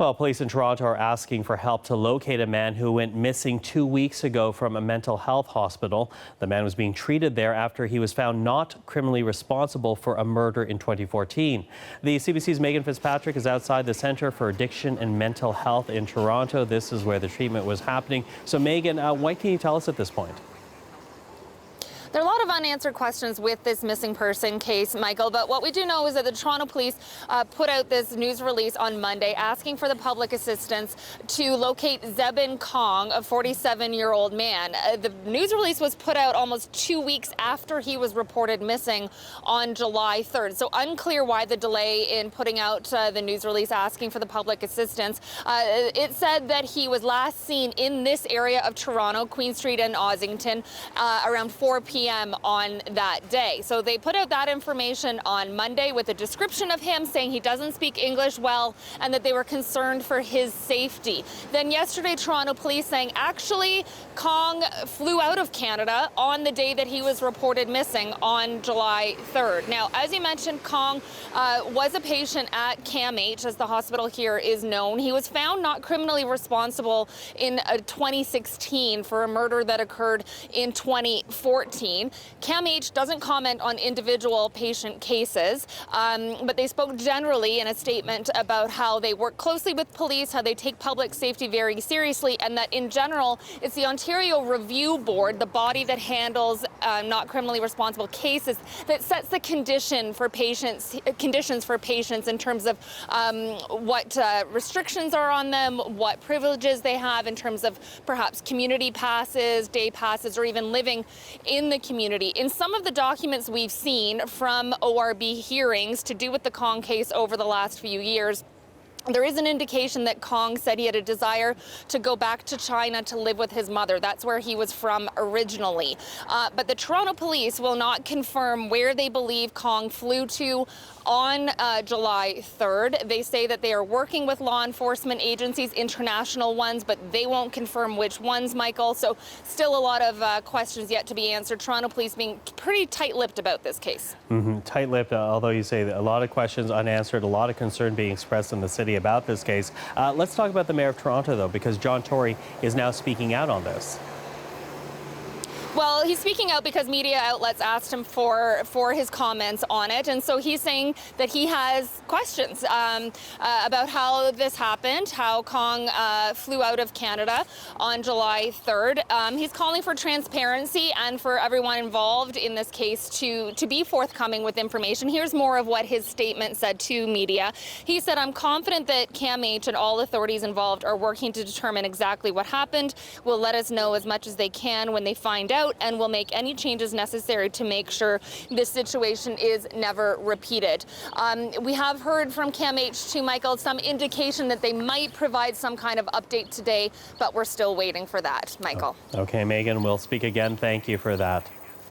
Well, police in Toronto are asking for help to locate a man who went missing 2 weeks ago from a mental health hospital. The man was being treated there after he was found not criminally responsible for a murder in 2014. The CBC's Megan Fitzpatrick is outside the Centre for Addiction and Mental Health in Toronto. This is where the treatment was happening. So, Megan, what can you tell us at this point? There are a lot of unanswered questions with this missing person case, Michael, but what we do know is that the Toronto Police put out this news release on Monday asking for the public assistance to locate Zhebin Cong, a 47-year-old man. The news release was put out almost 2 weeks after he was reported missing on July 3rd. So unclear why the delay in putting out the news release asking for the public assistance. It said that he was last seen in this area of Toronto, Queen Street and Ossington, around 4 p.m. on that day. So they put out that information on Monday with a description of him saying he doesn't speak English well and that they were concerned for his safety. Then yesterday, Toronto Police saying actually Cong flew out of Canada on the day that he was reported missing on July 3rd. Now, as you mentioned, Cong was a patient at CAMH, as the hospital here is known. He was found not criminally responsible in 2016 for a murder that occurred in 2014. CAMH doesn't comment on individual patient cases, but they spoke generally in a statement about how they work closely with police, how they take public safety very seriously, and that in general, it's the Ontario Review Board, the body that handles not criminally responsible cases, that sets the conditions for patients in terms of what restrictions are on them, what privileges they have in terms of perhaps community passes, day passes, or even living in the community. In some of the documents we've seen from ORB hearings to do with the Cong case over the last few years, there is an indication that Cong said he had a desire to go back to China to live with his mother. That's where he was from originally. But the Toronto Police will not confirm where they believe Cong flew to on July 3rd. They say that they are working with law enforcement agencies, international ones, but they won't confirm which ones, Michael. So still a lot of questions yet to be answered. Toronto Police being pretty tight-lipped about this case. Tight-lipped, although you say that a lot of questions unanswered, a lot of concern being expressed in the city about this case. Let's talk about the Mayor of Toronto, though, because John Tory is now speaking out on this. Well, he's speaking out because media outlets asked him for his comments on it. And so he's saying that he has questions about how this happened, how Cong flew out of Canada on July 3rd. He's calling for transparency and for everyone involved in this case to be forthcoming with information. Here's more of what his statement said to media. He said, "I'm confident that CAMH and all authorities involved are working to determine exactly what happened. Will let us know as much as they can when they find out, and will make any changes necessary to make sure this situation is never repeated." We have heard from CAMH too, Michael, some indication that they might provide some kind of update today, but we're still waiting for that, Michael. Okay, Megan, we'll speak again. Thank you for that.